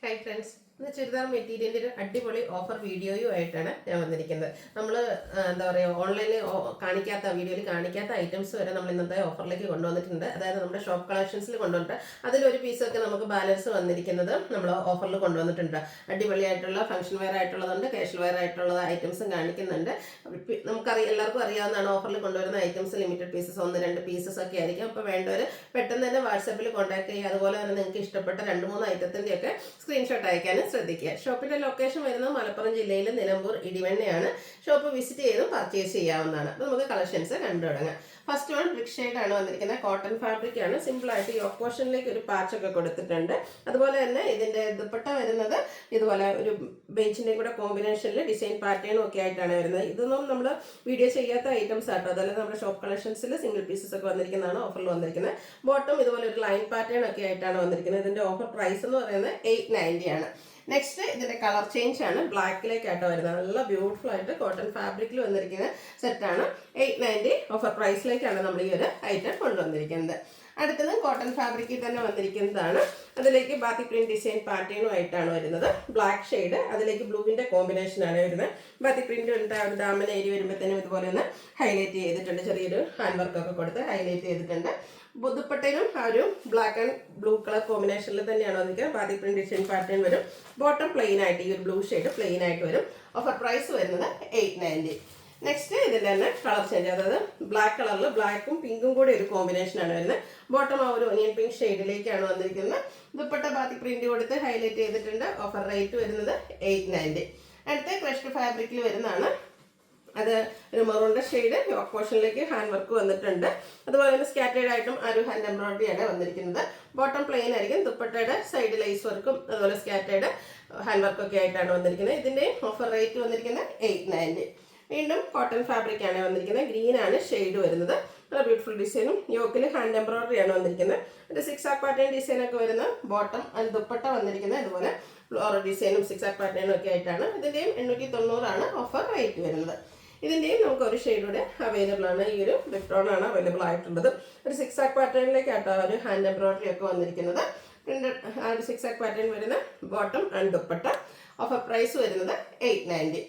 Hi friends, ഇന്ന് ചുരിദാർ മെറ്റീരിയലിൻ്റെ അടിപൊളി ഓഫർ വീഡിയോയുമായിട്ടാണ് ഞാൻ വന്നിരിക്കുന്നത്. നമ്മൾ എന്താ പറയുക, ഓൺലൈനിൽ കാണിക്കാത്ത വീഡിയോയിൽ കാണിക്കാത്ത ഐറ്റംസ് വരെ നമ്മൾ ഇന്നത്തെ ഓഫറിലേക്ക് കൊണ്ടുവന്നിട്ടുണ്ട്. അതായത് നമ്മുടെ ഷോപ്പ് കളക്ഷൻസിൽ കൊണ്ടുവന്നിട്ട് അതിലൊരു പീസൊക്കെ നമുക്ക് ബാലൻസ് വന്നിരിക്കുന്നത് നമ്മൾ ഓഫറിൽ കൊണ്ടുവന്നിട്ടുണ്ട്. അടിപൊളിയായിട്ടുള്ള ഫംഗ്ഷൻ വെയർ ആയിട്ടുള്ളതുണ്ട്, കാഷ്വൽ വെയർ ആയിട്ടുള്ള ഐറ്റംസും കാണിക്കുന്നുണ്ട്. എല്ലാവർക്കും അറിയാവുന്നതാണ്, ഓഫറിൽ കൊണ്ടുവരുന്ന ഐറ്റംസ് ലിമിറ്റഡ് പീസസ് 1-2 പീസസ് ഒക്കെ ആയിരിക്കും. അപ്പോൾ വേണ്ടവർ പെട്ടെന്ന് തന്നെ വാട്സാപ്പിൽ കോൺടാക്ട് ചെയ്യുക. അതുപോലെ തന്നെ നിങ്ങൾക്ക് ഇഷ്ടപ്പെട്ട 2-3 ഐറ്റത്തിൻ്റെയൊക്കെ സ്ക്രീൻഷോട്ട് അയക്കാനും ശ്രദ്ധിക്കുക. ഷോപ്പിന്റെ ലൊക്കേഷൻ വരുന്നത് മലപ്പുറം ജില്ലയിലെ നിലമ്പൂർ ഇടിവണ്ണയാണ്. ഷോപ്പ് വിസിറ്റ് ചെയ്തും പർച്ചേസ് ചെയ്യാവുന്നതാണ്. അപ്പോൾ നമുക്ക് കളക്ഷൻസ് കണ്ടു തുടങ്ങാം. ഫസ്റ്റ് വൺ ബ്രിക് ഷെയ്ഡ് ആണ് വന്നിരിക്കുന്നത്. കോട്ടൺ ഫാബ്രിക് ആണ്. സിമ്പിൾ ആയിട്ട് യോക്ക് പോർഷനിലേക്ക് ഒരു പാച്ചൊക്കെ കൊടുത്തിട്ടുണ്ട്. അതുപോലെ തന്നെ ഇതിന്റെ ദുപ്പട്ട വരുന്നത് ഇതുപോലെ ഒരു ബേച്ചിന്റെ കൂടെ കോമ്പിനേഷനിൽ ഡിസൈൻ പാറ്റേണും ഒക്കെ ആയിട്ടാണ് വരുന്നത്. ഇതൊന്നും നമ്മൾ വീഡിയോ ചെയ്യാത്ത ഐറ്റംസ് ആട്ടോ. അതല്ല നമ്മുടെ ഷോപ്പ് കളക്ഷൻസിൽ സിംഗിൾ പീസസ് ഒക്കെ വന്നിരിക്കുന്നതാണ് ഓഫറിൽ വന്നിരിക്കുന്നത്. ബോട്ടം ഇതുപോലെ ഒരു ലൈൻ പാറ്റേൺ ഒക്കെ ആയിട്ടാണ് വന്നിരിക്കുന്നത്. ഇതിന്റെ ഓഫർ പ്രൈസ് എന്ന് പറയുന്നത് 890 ആണ്. നെക്സ്റ്റ് ഇതിന്റെ കളർ ചേഞ്ച് ആണ്. ബ്ലാക്കിലേക്കാട്ടോ വരുന്നത്. നല്ല ബ്യൂട്ടിഫുൾ ആയിട്ട് കോട്ടൺ ഫാബ്രിക്കിൽ വന്നിരിക്കുന്ന സെറ്റാണ്. 890 ഓഫർ പ്രൈസിലേക്കാണ് നമ്മൾ ഈ ഒരു ഐറ്റം കൊണ്ടുവന്നിരിക്കുന്നത്. അടുത്തത് കോട്ടൺ ഫാബ്രിക്കിൽ തന്നെ വന്നിരിക്കുന്നതാണ്. അതിലേക്ക് ബാത്തി പ്രിന്റ് ഡിസൈൻ പാറ്റേണും ആയിട്ടാണ് വരുന്നത്. ബ്ലാക്ക് ഷെയ്ഡ്, അതിലേക്ക് ബ്ലൂവിന്റെ കോമ്പിനേഷൻ ആണ് വരുന്നത്. ബാത്തി പ്രിന്റ് ഡാമിന് ഏരി വരുമ്പോഴത്തേനും ഇതുപോലെ ഒന്ന് ഹൈലൈറ്റ് ചെയ്തിട്ടുണ്ട്. ചെറിയൊരു ഹാൻഡ് വർക്കൊക്കെ കൊടുത്ത് ഹൈലൈറ്റ് ചെയ്തിട്ടുണ്ട്. ദുപ്പട്ടയിലും ആ ഒരു ബ്ലാക്ക് ആൻഡ് ബ്ലൂ കളർ കോമ്പിനേഷനിൽ തന്നെയാണ് വന്നിരിക്കുക. ബാത്തി പ്രിന്റ് ഡിസൈൻ പാറ്റേൺ വരും. ബോട്ടം പ്ലെയിൻ ആയിട്ട് ഈ ഒരു ബ്ലൂ ഷെയ്ഡ് പ്ലെയിൻ ആയിട്ട് വരും. ഓഫർ പ്രൈസ് വരുന്നത് 890. നെക്സ്റ്റ് ഇതിൽ തന്നെ കളർ ചേഞ്ച്, അതായത് ബ്ലാക്ക് കളറിൽ ബ്ലാക്കും പിങ്കും കൂടി ഒരു കോമ്പിനേഷനാണ് വരുന്നത്. ബോട്ടം ആ ഒരു ഒനിയൻ പിങ്ക് ഷെയ്ഡിലേക്കാണ് വന്നിരിക്കുന്നത്. ദുപ്പട്ട ബാത്തി പ്രിന്റ് കൊടുത്ത് ഹൈലൈറ്റ് ചെയ്തിട്ടുണ്ട്. ഓഫർ റേറ്റ് വരുന്നത് 890. അടുത്ത ക്രഷ്ഡ് ഫാബ്രിക്കിൽ വരുന്നതാണ്. അത് ഒരു മെറൂണിന്റെ ഷെയ്ഡ്. യോക്ക് പോർഷനിലേക്ക് ഹാൻഡ് വർക്ക് വന്നിട്ടുണ്ട്. അതുപോലെ തന്നെ സ്കാറ്റേഡ് ആയിട്ടും ആ ഒരു ഹാൻഡ് എംബ്രോയിഡറി ആണ് വന്നിരിക്കുന്നത്. ബോട്ടം പ്ലെയിൻ ആയിരിക്കും. ദുപ്പട്ടയുടെ സൈഡ് ലൈസ് വർക്കും അതുപോലെ സ്കാറ്റേഡ് ഹാൻഡ് വർക്കൊക്കെ ആയിട്ടാണ് വന്നിരിക്കുന്നത്. ഇതിന്റെ ഓഫർ റേറ്റ് വന്നിരിക്കുന്നത് 890. വീണ്ടും കോട്ടൺ ഫാബ്രിക് ആണ് വന്നിരിക്കുന്നത്. ഗ്രീൻ ആണ് ഷെയ്ഡ് വരുന്നത്. നല്ല ബ്യൂട്ടിഫുൾ ഡിസൈനും യോക്കിൽ ഹാൻഡ് എംബ്രോയിഡറി ആണ് വന്നിരിക്കുന്നത്. ഒരു 6 ആക്ക് പാറ്റേൺ ഡിസൈൻ ഒക്കെ വരുന്ന ബോട്ടം ആൻഡ് ദുപ്പട്ട വന്നിരിക്കുന്നത്. അതുപോലെ ഫ്ലോറൽ ഡിസൈനും 6 ആക്ക് പാറ്റേണും ഒക്കെ ആയിട്ടാണ്. ഇതിന്റെയും 890 ആണ് ഓഫർ റേറ്റ് വരുന്നത്. ഇതിന്റെയും നമുക്ക് ഒരു ഷെയ്ഡ് കൂടെ അവൈലബിൾ ആണ്. ഈ ഒരു ബ്രിക്ടോൺ ആണ് അവൈലബിൾ ആയിട്ടുള്ളത്. ഒരു 6 ആക്ക് പാറ്റേണിലേക്കാട്ടോ ഒരു ഹാൻഡ് എംബ്രോയിഡറി ഒക്കെ വന്നിരിക്കുന്നത്. ആ ഒരു 6 ആക്ക് പാറ്റേൺ വരുന്ന bottom and dupatta. Offer price വരുന്നത് 890.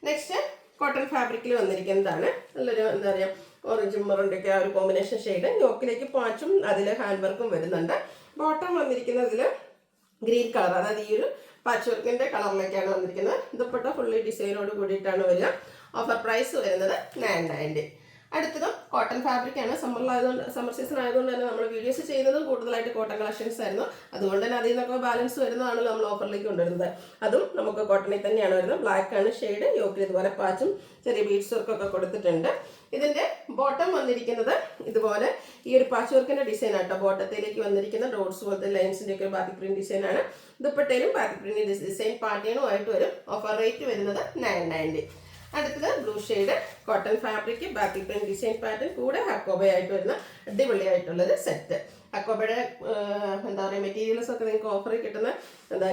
നെക്സ്റ്റ് കോട്ടൺ ഫാബ്രിക്കിൽ വന്നിരിക്കുന്നതാണ്. നല്ലൊരു എന്താ പറയുക, ഓറഞ്ചും മെറൂണിൻ്റെയൊക്കെ ആ ഒരു കോമ്പിനേഷൻ ഷെയ്ഡ്. യോക്കിലേക്ക് പാച്ചും അതിൽ ഹാൻഡ് വർക്കും വരുന്നുണ്ട്. ബോട്ടം വന്നിരിക്കുന്നതിൽ ഗ്രീൻ കളർ, അതായത് ഈ ഒരു പാച്ച് വർക്കിന്റെ കളറിലേക്കാണ് വന്നിരിക്കുന്നത്. ദുപ്പട്ട ഫുള്ളി ഡിസൈനോട് കൂടിയിട്ടാണ് വരിക. ഓഫർ പ്രൈസ് വരുന്നത് 990. അടുത്തതും കോട്ടൺ ഫാബ്രിക് ആണ്. സമ്മർ സീസൺ ആയതുകൊണ്ട് തന്നെ നമ്മൾ വീഡിയോസ് ചെയ്യുന്നതും കൂടുതലായിട്ട് കോട്ടൺ കളക്ഷൻസ് ആയിരുന്നു. അതുകൊണ്ട് തന്നെ അതിൽ നിന്നൊക്കെ ബാലൻസ് വരുന്നതാണ് നമ്മൾ ഓഫറിലേക്ക് കൊണ്ടുവരുന്നത്. അതും നമുക്ക് കോട്ടണിൽ തന്നെയാണ് വരുന്നത്. ബ്ലാക്ക് ആണ് ഷെയ്ഡ്. യോക്കിൽ ഇതുപോലെ പാച്ചും ചെറിയ ബീഡ്സ് വർക്കൊക്കെ കൊടുത്തിട്ടുണ്ട്. ഇതിന്റെ ബോട്ടം വന്നിരിക്കുന്നത് ഇതുപോലെ ഈ ഒരു പാച്ച് വർക്കിന്റെ ഡിസൈൻ ആട്ടോ. ബോട്ടത്തിലേക്ക് വന്നിരിക്കുന്ന ഡോട്ട്സ് പോലത്തെ ലൈൻസിന്റെ ഒക്കെ ബാത്തി പ്രിന്റ് ഡിസൈൻ ആണ്. ദുപ്പട്ടയിലും ബാത്തി പ്രിന്റ് ഡിസൈൻ പാറ്റേണും ആയിട്ട് വരും. ഓഫർ റേറ്റ് വരുന്നത് 990. അടുത്തത് ബ്ലൂ ഷെയ്ഡ് കോട്ടൺ ഫാബ്രിക് ബാക്കി പ്രിന്റ് ഡിസൈൻ പാറ്റേൺ കൂടെ ഹക്കോബയായിട്ട് വരുന്ന അടിപൊളിയായിട്ടുള്ളൊരു സെറ്റ്. ഹക്കോബയുടെ എന്താ പറയുക, മെറ്റീരിയൽസ് ഒക്കെ നിങ്ങൾക്ക് ഓഫറിൽ കിട്ടുന്ന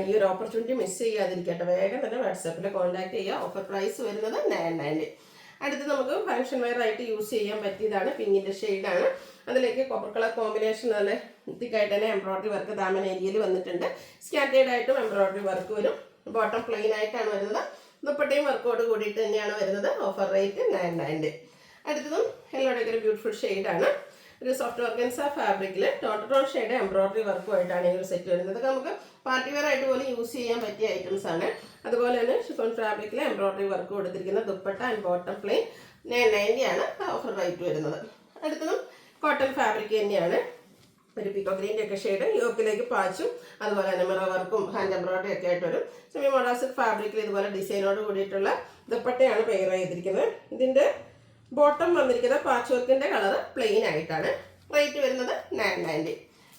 ഈ ഒരു ഓപ്പർച്യൂണിറ്റി മിസ് ചെയ്യാതിരിക്കട്ടെ. വേഗം തന്നെ വാട്സാപ്പിൽ കോൺടാക്ട് ചെയ്യുക. ഓഫർ പ്രൈസ് വരുന്നത് 990. അടുത്ത് നമുക്ക് ഫംഗ്ഷൻ വെയർ ആയിട്ട് യൂസ് ചെയ്യാൻ പറ്റിയതാണ്. പിങ്കിന്റെ ഷെയ്ഡാണ്. അതിലേക്ക് കോപ്പർ കളർ കോമ്പിനേഷൻ നല്ല തിക്കായിട്ട് തന്നെ എംബ്രോയിഡറി വർക്ക് ദാമൻ ഏരിയയിൽ വന്നിട്ടുണ്ട്. സ്കാറ്റേഡ് ആയിട്ടും എംബ്രോയിഡറി വർക്ക് വരും. ബോട്ടം പ്ലെയിൻ ആയിട്ടാണ് വരുന്നത്. ദുപ്പട്ടയും വർക്കോട് കൂടിയിട്ട് തന്നെയാണ് വരുന്നത്. Offer rate 990. അടുത്തതും എല്ലോടൊക്കെ ഒരു ബ്യൂട്ടിഫുൾ ഷെയ്ഡാണ്. ഒരു സോഫ്റ്റ് ഓർഗൻസ ഫാബ്രിക്കിൽ ടോൺ ഷെയ്ഡ് എംബ്രോയിഡറി വർക്കുമായിട്ടാണ് ഈ ഒരു സെറ്റ് വരുന്നത്. നമുക്ക് പാർട്ടി വെയർ ആയിട്ട് പോലും യൂസ് ചെയ്യാൻ പറ്റിയ ഐറ്റംസ് ആണ്. അതുപോലെ തന്നെ ഷിഫോൺ ഫാബ്രിക്കിൽ എംബ്രോയിഡറി വർക്ക് കൊടുത്തിരിക്കുന്ന ദുപ്പട്ട ആൻഡ് ബോട്ടം പ്ലെയിൻ 990 ആണ് ഓഫർ റേറ്റ് വരുന്നത്. അടുത്തതും കോട്ടൺ ഫാബ്രിക് തന്നെയാണ്. ഒരു പിക്കോ ഗ്രീൻ്റെ ഒക്കെ ഷെയ്ഡ്. യോക്കിലേക്ക് പാച്ചും അതുപോലെ തന്നെ മിറർ വർക്കും ഹാൻഡ് എംബ്രോയിഡറി ഒക്കെ ആയിട്ട് വരും. സെമി മൊഡാസിക് ഫാബ്രിക്കിൽ ഇതുപോലെ ഡിസൈനോട് കൂടിയിട്ടുള്ള ദുപ്പട്ടയാണ് പെയർ ചെയ്തിരിക്കുന്നത്. ഇതിന്റെ ബോട്ടം വന്നിരിക്കുന്നത് പാച്ച് വർക്കിന്റെ കളർ പ്ലെയിൻ ആയിട്ടാണ്. റേറ്റ് വരുന്നത് 990.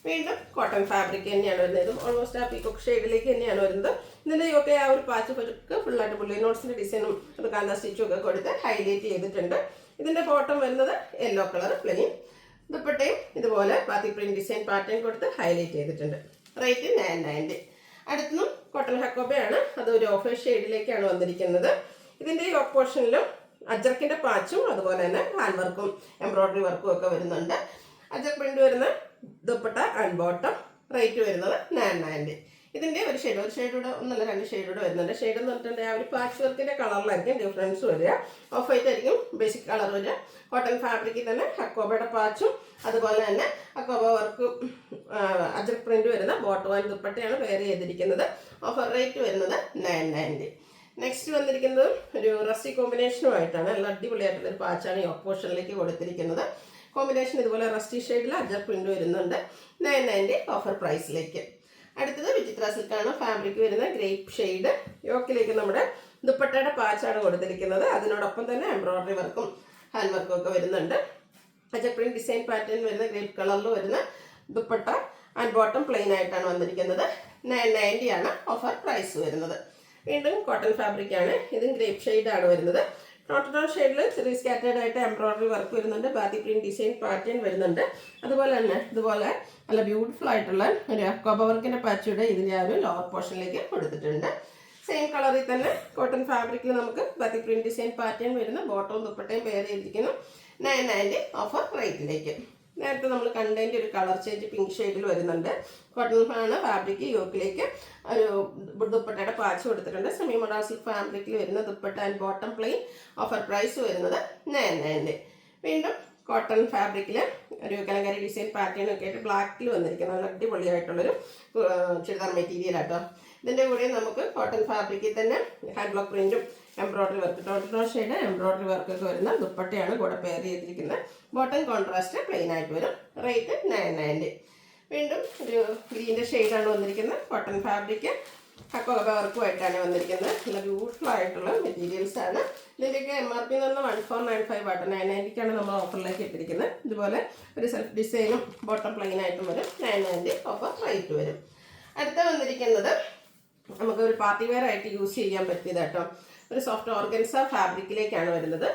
വീണ്ടും കോട്ടൺ ഫാബ്രിക് തന്നെയാണ് വരുന്നത്. ഇതും ഓൾമോസ്റ്റ് ആ പീക്കോക്ക് ഷെയ്ഡിലേക്ക് തന്നെയാണ് വരുന്നത്. ഇതിന്റെ യോക്കെ ആ ഒരു പാച്ച് വർക്ക് ഫുള്ളായിട്ട് പുള്ളി നോട്ട്സിന്റെ ഡിസൈനും അത് കാന്ത സ്റ്റിച്ചും ഒക്കെ കൊടുത്ത് ഹൈലൈറ്റ് ചെയ്തിട്ടുണ്ട്. ഇതിന്റെ ബോട്ടം വരുന്നത് യെല്ലോ കളർ പ്ലെയിൻ. ദുപ്പട്ടയും ഇതുപോലെ ബാത്തി പ്രിന്റ് ഡിസൈൻ പാറ്റേൺ കൊടുത്ത് ഹൈലൈറ്റ് ചെയ്തിട്ടുണ്ട്. റേറ്റ് 990. അടുത്തും കോട്ടൺ ഹക്കോബയാണ്. അത് ഒരു ഓഫ് ഷെയ്ഡിലേക്കാണ് വന്നിരിക്കുന്നത്. ഇതിന്റെ യോക്ക് പോർഷനിലും അജർക്കിന്റെ പാച്ചും അതുപോലെ തന്നെ ഹാൻഡ് വർക്കും എംബ്രോയിഡറി വർക്കും ഒക്കെ വരുന്നുണ്ട്. അജർ പ്രിന്റ് വരുന്ന ദുപ്പട്ട ആൻഡ് ബോട്ടം. റേറ്റ് വരുന്നത് 990. ഇതിൻ്റെ ഒരു ഷെയ്ഡൂടെ ഒന്നല്ല 2 ഷെയ്ഡൂടെ വരുന്നുണ്ട്. ഷെയ്ഡ് എന്ന് പറഞ്ഞിട്ടുണ്ടെങ്കിൽ ആ ഒരു പാച്ച് വർക്കിൻ്റെ കളറിലായിരിക്കും ഡിഫറൻസ് വരിക. ഓഫ് വൈറ്റ് ആയിരിക്കും ബേസിക് കളർ വരിക. കോട്ടൺ ഫാബ്രിക്കിൽ തന്നെ അക്കോബയുടെ പാച്ചും അതുപോലെ തന്നെ അക്കോബ വർക്കും അജർ പ്രിന്റ് വരുന്ന ബോട്ടം ആൻഡ് ദുപ്പട്ടയാണ് വെയർ ചെയ്തിരിക്കുന്നത്. ഓഫർ റേറ്റ് വരുന്നത് 990. നെക്സ്റ്റ് വന്നിരിക്കുന്നത് ഒരു റസ്റ്റി കോമ്പിനേഷനുമായിട്ടാണ്. നല്ല അടിപൊളിയായിട്ടുള്ളൊരു പാച്ചാണ് ഈ ഓപ്പോഷനിലേക്ക് കൊടുത്തിരിക്കുന്നത്. കോമ്പിനേഷൻ ഇതുപോലെ റസ്റ്റി ഷെയ്ഡിൽ അജർ പ്രിന്റ് വരുന്നുണ്ട്. 990 ഓഫർ പ്രൈസിലേക്ക്. അടുത്തത് വിചിത്ര സിൽക്കാണ്. ഫാബ്രിക് വരുന്ന ഗ്രേപ്പ് ഷെയ്ഡ്. യോക്കിലേക്ക് നമ്മുടെ ദുപ്പട്ടയുടെ പാച്ചാണ് കൊടുത്തിരിക്കുന്നത്. അതിനോടൊപ്പം തന്നെ എംബ്രോയിഡറി വർക്കും ഹാൻഡ് വർക്കും ഒക്കെ വരുന്നുണ്ട്. അജർ പ്രിന്റ് ഡിസൈൻ പാറ്റേൺ വരുന്ന ഗ്രേപ്പ് കളറിൽ വരുന്ന ദുപ്പട്ട ആൻഡ് ബോട്ടം പ്ലെയിൻ ആയിട്ടാണ് വന്നിരിക്കുന്നത്. 990 ആണ് ഓഫർ പ്രൈസ് വരുന്നത്. വീണ്ടും കോട്ടൺ ഫാബ്രിക് ആണ്. ഇതും ഗ്രേപ്പ് ഷെയ്ഡാണ് വരുന്നത്. ടോട്ടൽ ഷെയ്ഡിൽ ചെറിയ സ്കാറ്റേഡ് ആയിട്ട് എംബ്രോയിഡറി വർക്ക് വരുന്നുണ്ട്. ബാത്തി പ്രിന്റ് ഡിസൈൻ പാറ്റേൺ വരുന്നുണ്ട്. അതുപോലെ തന്നെ ഇതുപോലെ നല്ല ബ്യൂട്ടിഫുൾ ആയിട്ടുള്ള ഒരു അക്കോബ വർക്കിൻ്റെ പാച്ചൂടെ ഇതിൻ്റെ ആ ഒരു ലോവർ പോർഷനിലേക്ക് കൊടുത്തിട്ടുണ്ട്. സെയിം കളറിൽ തന്നെ കോട്ടൺ ഫാബ്രിക്കിൽ നമുക്ക് ബാത്തി പ്രിന്റ് ഡിസൈൻ പാറ്റേൺ വരുന്ന ബോട്ടവും ദുപ്പട്ടയും പെയർ ചെയ്തിരിക്കുന്നു. 990 ഓഫർ റേറ്റിലേക്ക്. നേരത്തെ നമ്മൾ കണ്ടതിൻ്റെ ഒരു കളർ ചേഞ്ച് പിങ്ക് ഷെയ്ഡിൽ വരുന്നുണ്ട്. കോട്ടൺ ആണ് ഫാബ്രിക്. യോക്കിലേക്ക് ഒരു ദുപ്പട്ടയുടെ പാച്ച് കൊടുത്തിട്ടുണ്ട്. സെമി മോഡൽ സിൽക്ക് ഫാബ്രിക്കിൽ വരുന്ന dupatta and bottom plain. Offer price വരുന്നത് 990. വീണ്ടും കോട്ടൺ ഫാബ്രിക്കിൽ ഒരു കലങ്കാരി ഡിസൈൻ പാറ്റേൺ ഒക്കെ ആയിട്ട് ബ്ലാക്കിൽ വന്നിരിക്കുന്ന നല്ല അടിപൊളിയായിട്ടുള്ളൊരു ചുരിദാർ മെറ്റീരിയൽ ആട്ടോ. ഇതിൻ്റെ കൂടെ നമുക്ക് കോട്ടൺ ഫാബ്രിക്കിൽ തന്നെ ഹാൻഡ് ബ്ലോക്ക് പ്രിന്റും embroidery work total shade embroidery വർക്കൊക്കെ വരുന്ന ദുപ്പട്ടയാണ് കൂടെ പെയർ ചെയ്തിരിക്കുന്നത്. ബോട്ടം കോൺട്രാസ്റ്റ് പ്ലെയിൻ ആയിട്ട് വരും. റേറ്റ് 990. വീണ്ടും ഒരു ഗ്രീൻ്റെ ഷെയ്ഡാണ് വന്നിരിക്കുന്നത്. കോട്ടൺ ഫാബ്രിക് അക്കോബ വർക്കുമായിട്ടാണ് വന്നിരിക്കുന്നത്. നല്ല ബ്യൂട്ടിഫുൾ ആയിട്ടുള്ള മെറ്റീരിയൽസ് ആണ്. ഇതിൻ്റെയൊക്കെ MRP എന്ന് പറഞ്ഞാൽ 1495 ആട്ടോ. 990ക്കാണ് നമ്മൾ ഓഫറിലേക്ക് ഇട്ടിരിക്കുന്നത്. ഇതുപോലെ ഒരു സെൽഫ് ഡിസൈനും ബോട്ടം പ്ലെയിൻ ആയിട്ടും വരും. 990 ഓഫർ റേറ്റ് വരും. അടുത്ത വന്നിരിക്കുന്നത് നമുക്കൊരു പാർട്ടി വെയർ ആയിട്ട് യൂസ് ചെയ്യാൻ പറ്റിയതാട്ടോ. ഒരു സോഫ്റ്റ് ഓർഗൻസ ഫാബ്രിക്കിലേക്കാണ് വരുന്നത്.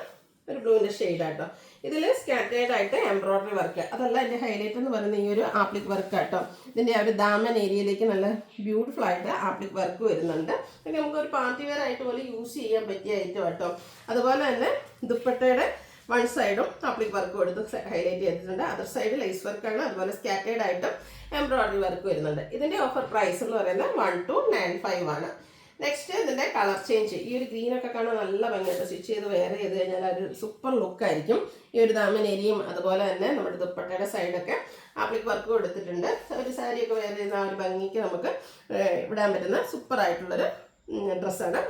ഒരു ബ്ലൂവിൻ്റെ ഷെയ്ഡാട്ടോ. ഇതിൽ സ്കാറ്റേഡ് ആയിട്ട് എംബ്രോയിഡറി വർക്ക്. അതല്ല എൻ്റെ ഹൈലൈറ്റ് എന്ന് പറയുന്ന ഈ ഒരു ആപ്ലിക് വർക്ക് ആട്ടോ. ഇതിൻ്റെ ആ ഒരു ദാമൻ ഏരിയയിലേക്ക് നല്ല ബ്യൂട്ടിഫുൾ ആയിട്ട് ആപ്ലിക് വർക്ക് വരുന്നുണ്ട്. പിന്നെ നമുക്കൊരു പാർട്ടി വെയർ ആയിട്ട് പോലെ യൂസ് ചെയ്യാൻ പറ്റിയ ഐറ്റം ആട്ടോ. അതുപോലെ തന്നെ ദുപ്പട്ടയുടെ വൺ സൈഡും ആപ്ലിക് വർക്ക് കൊടുത്ത് ഹൈലൈറ്റ് ചെയ്തിട്ടുണ്ട്. അതർ സൈഡ് ലേസ് വർക്കാണ്. അതുപോലെ സ്കാറ്റേഡ് ആയിട്ടും എംബ്രോയിഡറി വർക്ക് വരുന്നുണ്ട്. ഇതിൻ്റെ ഓഫർ പ്രൈസ് എന്ന് പറയുന്നത് 1295 ആണ്. നെക്സ്റ്റ് ഇതിൻ്റെ കളർ ചേഞ്ച്. ഈ ഒരു ഗ്രീനൊക്കെ കാണാൻ നല്ല ഭംഗിയായിട്ട് സ്റ്റിച്ച് ചെയ്ത് വെയർ ചെയ്ത് കഴിഞ്ഞാൽ ഒരു സൂപ്പർ ലുക്കായിരിക്കും. ഈ ഒരു ദാമൻ ഏരിയയും അതുപോലെ തന്നെ നമ്മുടെ ദുപ്പട്ടയുടെ സൈഡൊക്കെ ആപ്ലിക് വർക്ക് കൊടുത്തിട്ടുണ്ട്. ഒരു സാരിയൊക്കെ വെയർ ചെയ്യുന്ന ആ ഒരു ഭംഗിക്ക് നമുക്ക് ഇടാൻ പറ്റുന്ന സൂപ്പർ ആയിട്ടുള്ളൊരു ഡ്രസ്സാണ്.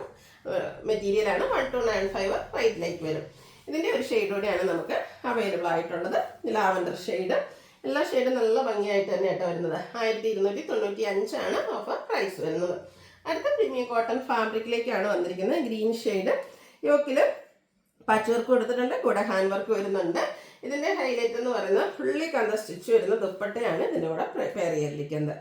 മെറ്റീരിയലാണ്. 1295 റേറ്റിലേക്ക് വരും. ഇതിൻ്റെ ഒരു ഷെയ്ഡോടെയാണ് നമുക്ക് അവൈലബിൾ ആയിട്ടുള്ളത്. Lavender shade. എല്ലാ ഷെയ്ഡും നല്ല ഭംഗിയായിട്ട് തന്നെയായിട്ട് വരുന്നത്. 1295 ആണ് ഓഫർ പ്രൈസ് വരുന്നത്. അടുത്ത പ്രീമിയം കോട്ടൺ ഫാബ്രിക്കിലേക്കാണ് വന്നിരിക്കുന്നത്. Green shade. യോക്കിൽ പാച്ച് വർക്ക് കൊടുത്തിട്ടുണ്ട്. കൂടെ ഹാൻഡ് വർക്ക് വരുന്നുണ്ട്. ഇതിൻ്റെ ഹൈലൈറ്റ് എന്ന് പറയുന്നത് ഫുള്ളി കന്ത സ്റ്റിച്ച് വരുന്ന ദുപ്പട്ടയാണ് ഇതിൻ്റെ കൂടെ പെയർ ചെയ്തിരിക്കുന്നത്.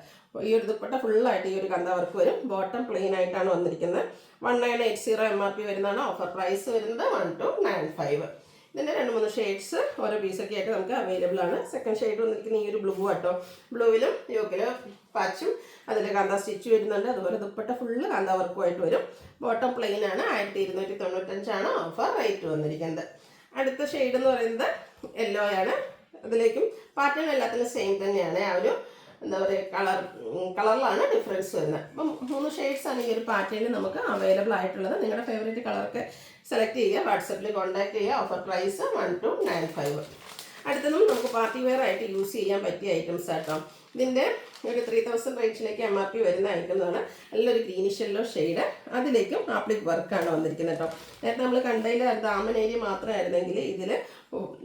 ഈ ഒരു ദുപ്പട്ട ഫുള്ളായിട്ട് ഈ ഒരു കന്ത വർക്ക് വരും. ബോട്ടം പ്ലെയിൻ ആയിട്ടാണ് വന്നിരിക്കുന്നത്. 1980 MRP വരുന്നതാണ്. ഓഫർ പ്രൈസ് വരുന്നത് 1295. ഇതിൻ്റെ 2-3 ഷെയ്ഡ്സ് ഓരോ പീസൊക്കെ ആയിട്ട് നമുക്ക് അവൈലബിൾ ആണ്. സെക്കൻഡ് ഷെയ്ഡ് വന്നിരിക്കുന്ന ഈ ഒരു ബ്ലൂ ആട്ടോ. ബ്ലൂവിലും യോക്കിലും പാച്ചും അതിൽ കാന്ത സ്റ്റിച്ച് വരുന്നുണ്ട്. അതുപോലെ ദുപ്പട്ട ഫുള്ള് കാന്ത വർക്കുമായിട്ട് വരും. ബോട്ടം പ്ലെയിൻ ആണ്. 1295 ആണ് ഓഫർ റേറ്റ് വന്നിരിക്കുന്നത്. അടുത്ത ഷെയ്ഡ് എന്ന് പറയുന്നത് യെല്ലോ ആണ്. അതിലേക്കും പാറ്റേൺ എല്ലാത്തിനും സെയിം തന്നെയാണ്. ആ ഒരു എന്താ പറയുക കളറിലാണ് ഡിഫറൻസ് വരുന്നത്. അപ്പം 3 ഷെയ്ഡ്സാണ് ഈ ഒരു പാറ്റേണിൽ നമുക്ക് അവൈലബിൾ ആയിട്ടുള്ളത്. നിങ്ങളുടെ ഫേവറേറ്റ് കളറൊക്കെ സെലക്ട് ചെയ്യുക. വാട്സപ്പിൽ കോൺടാക്ട് ചെയ്യുക. Offer price 1295. അടുത്തതും നമുക്ക് പാർട്ടി വെയർ ആയിട്ട് യൂസ് ചെയ്യാൻ പറ്റിയ ഐറ്റംസ് ആട്ടോ. ഇതിൻ്റെ ഒരു 3000 റേഞ്ചിലേക്ക് MRP വരുന്ന ഐറ്റംസാണ്. നല്ലൊരു ഗ്രീനിഷ് യെല്ലോ ഷെയ്ഡ്. അതിലേക്കും ആപ്ലിക് വർക്കാണ് വന്നിരിക്കുന്നത് കേട്ടോ. നേരത്തെ നമ്മൾ കണ്ടതിൽ ദാമൻ ഏരിയ മാത്രമായിരുന്നെങ്കിൽ ഇതിൽ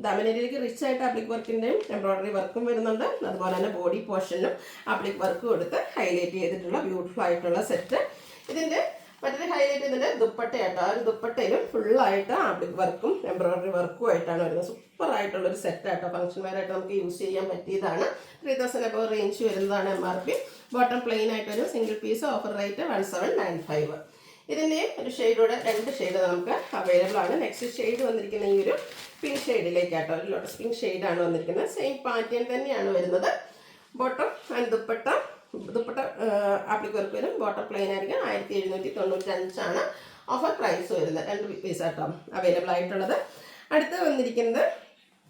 ദാമൻ ഏരിയയിലേക്ക് റിച്ച് ആയിട്ട് ആപ്ലിക് വർക്കിൻ്റെയും എംബ്രോയിഡറി വർക്കും വരുന്നുണ്ട്. അതുപോലെ തന്നെ ബോഡി പോർഷനിലും ആപ്ലിക് വർക്ക് കൊടുത്ത് ഹൈലൈറ്റ് ചെയ്തിട്ടുള്ള ബ്യൂട്ടിഫുൾ ആയിട്ടുള്ള സെറ്റ്. ഇതിൻ്റെ മറ്റൊരു ഹൈലൈറ്റ് ഇതിൻ്റെ ദുപ്പട്ടയാട്ടോ. ആ ഒരു ദുപ്പട്ടയിലും ഫുള്ളായിട്ട് ആപ്ലിക് വർക്കും എംബ്രോയിഡറി വർക്കും ആയിട്ടാണ് വരുന്നത്. സൂപ്പർ ആയിട്ടുള്ളൊരു സെറ്റാട്ടോ. ഫംഗ്ഷൻ വെയർ ആയിട്ട് നമുക്ക് യൂസ് ചെയ്യാൻ പറ്റിയതാണ്. 3000 above റേഞ്ച് വരുന്നതാണ് MRP. ബോട്ടം പ്ലെയിൻ ആയിട്ടൊരു സിംഗിൾ പീസ്. Offer rate 1795. ഇതിൻ്റെ ഒരു ഷെയ്ഡോടെ 2 ഷെയ്ഡ് നമുക്ക് അവൈലബിൾ ആണ്. നെക്സ്റ്റ് ഷെയ്ഡ് വന്നിരിക്കുന്ന ഈ ഒരു പിങ്ക് ഷെയ്ഡിലേക്കാട്ടോ. ഒരു ലോട്ടസ് പിങ്ക് ഷെയ്ഡാണ് വന്നിരിക്കുന്നത്. സെയിം പാറ്റേൺ തന്നെയാണ് വരുന്നത്. Bottom and dupatta appliqué work വരും. ബോട്ടം പ്ലെയിൻ ആയിരിക്കും. 1795 ആണ് ഓഫർ പ്രൈസ് വരുന്നത്. 2 പീസ് ആട്ടോ അവൈലബിൾ ആയിട്ടുള്ളത്. അടുത്ത് വന്നിരിക്കുന്നത്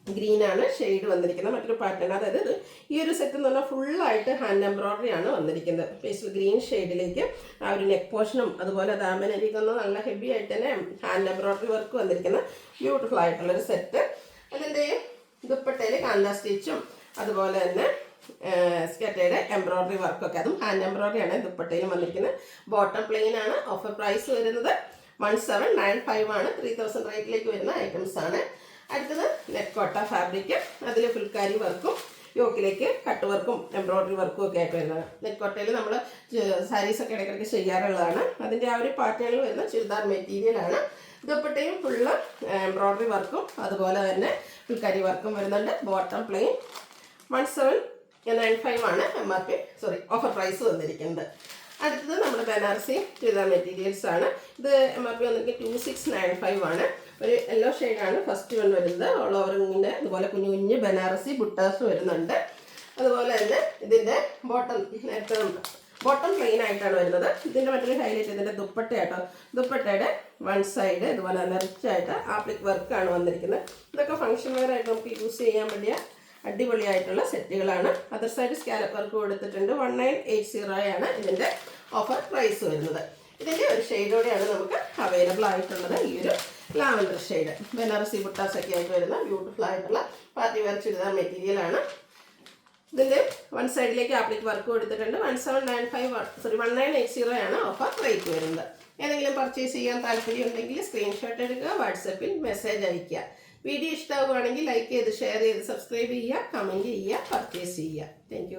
ഗ്രീനാണ് ഷെയ്ഡ് വന്നിരിക്കുന്നത്. മറ്റൊരു പാറ്റേൺ, അതായത് ഇത് ഈ ഒരു സെറ്റ് എന്ന് പറഞ്ഞാൽ ഫുള്ളായിട്ട് ഹാൻഡ് എംബ്രോയ്ഡറി ആണ് വന്നിരിക്കുന്നത്. പേസ്റ്റൽ ഗ്രീൻ ഷെയ്ഡിലേക്ക് ആ ഒരു നെക്ക് പോർഷനും അതുപോലെ ദാമനരിക്കുന്ന നല്ല ഹെവി ആയിട്ട് തന്നെ ഹാൻഡ് എംബ്രോയ്ഡറി വർക്ക് വന്നിരിക്കുന്ന ബ്യൂട്ടിഫുൾ ആയിട്ടുള്ളൊരു സെറ്റ്. അതിൻ്റെ ദുപ്പട്ടയിൽ കാന്ത സ്റ്റിച്ചും അതുപോലെ തന്നെ സ്കേർട്ടയുടെ എംബ്രോയ്ഡറി വർക്കൊക്കെ, അതും ഹാൻഡ് എംബ്രോയ്ഡറി ആണ് ദുപ്പട്ടയിലും വന്നിരിക്കുന്നത്. ബോട്ടം പ്ലെയിൻ ആണ്. ഓഫർ പ്രൈസ് വരുന്നത് 1795 ആണ്. 3000 റേറ്റിലേക്ക് വരുന്ന ഐറ്റംസ് ആണ്. അടുത്തത് നെക്കോട്ട ഫാബ്രിക്, അതിൽ ഫുൾക്കാരി വർക്കും യോക്കിലേക്ക് കട്ട് വർക്കും എംബ്രോയ്ഡറി വർക്കും ഒക്കെ ആയിട്ട് വരുന്നത്. നെക്കോട്ടയിൽ നമ്മൾ സാരീസൊക്കെ ഇടയ്ക്കിടയ്ക്ക് ചെയ്യാറുള്ളതാണ്. അതിൻ്റെ ആ ഒരു പാറ്റേണിൽ വരുന്ന ചുരിദാർ മെറ്റീരിയലാണ്. ദുപ്പട്ടയും ഫുള്ള് എംബ്രോയ്ഡറി വർക്കും അതുപോലെ തന്നെ ഫുൾക്കാരി വർക്കും വരുന്നുണ്ട്. ബോട്ടം പ്ലെയിൻ 1795 ആണ് ഓഫർ പ്രൈസ് വന്നിരിക്കുന്നത്. അടുത്തത് നമ്മൾ ബനാറസി ചുരിദാർ മെറ്റീരിയൽസ് ആണ്. ഇത് MRP വന്നിട്ട് 2695 ആണ്. ഒരു യെല്ലോ ഷെയ്ഡാണ് ഫസ്റ്റ് വൺ വരുന്നത്. ഓൾ ഓവർ ഇങ്ങനെ അതുപോലെ കുഞ്ഞു കുഞ്ഞ് ബനാറസി ബുട്ടാസ് വരുന്നുണ്ട്. അതുപോലെ തന്നെ ഇതിൻ്റെ ബോട്ടം പ്ലെയിൻ ആയിട്ടാണ് വരുന്നത്. ഇതിൻ്റെ മറ്റൊരു ഹൈലൈറ്റ് ഇതിൻ്റെ ദുപ്പട്ടയാട്ടോ. ദുപ്പട്ടയുടെ വൺ സൈഡ് ഇതുപോലെ നല്ല റിച്ച് ആയിട്ട് ആപ്ലിക് വർക്കാണ് വന്നിരിക്കുന്നത്. ഇതൊക്കെ ഫംഗ്ഷൻ വെയർ ആയിട്ട് നമുക്ക് യൂസ് ചെയ്യാൻ വേണ്ടിയ അടിപൊളിയായിട്ടുള്ള സെറ്റുകളാണ്. അതർ സൈഡ് സ്കാലപ്പ് വർക്ക് കൊടുത്തിട്ടുണ്ട്. 1980 ആണ് ഇതിൻ്റെ ഓഫർ പ്രൈസ് വരുന്നത്. ഇതിൻ്റെ ഒരു ഷെയ്ഡോടെയാണ് നമുക്ക് അവൈലബിൾ ആയിട്ടുള്ളത്. ഈ ഒരു ലാവൻഡർ ഷെയ്ഡ് ബനാറസി ബുട്ടാസൊക്കെ ആയിട്ട് വരുന്ന ബ്യൂട്ടിഫുൾ ആയിട്ടുള്ള പാർട്ടി വെയർ ചുരിദാർ മെറ്റീരിയലാണ്. ഇതിൻ്റെ വൺ സൈഡിലേക്ക് ആപ്ലിക് വർക്ക് കൊടുത്തിട്ടുണ്ട്. 1980 ആണ് ഓഫർ റേറ്റ് വരുന്നത്. ഏതെങ്കിലും പർച്ചേസ് ചെയ്യാൻ താല്പര്യം ഉണ്ടെങ്കിൽ സ്ക്രീൻഷോട്ട് എടുക്കുക, വാട്സപ്പിൽ മെസ്സേജ് അയയ്ക്കുക. വീഡിയോ ഇഷ്ടമാവുകയാണെങ്കിൽ ലൈക്ക് ചെയ്ത് ഷെയർ ചെയ്ത് സബ്സ്ക്രൈബ് ചെയ്യുക, കമൻറ്റ് ചെയ്യുക, പർച്ചേസ് ചെയ്യുക. താങ്ക്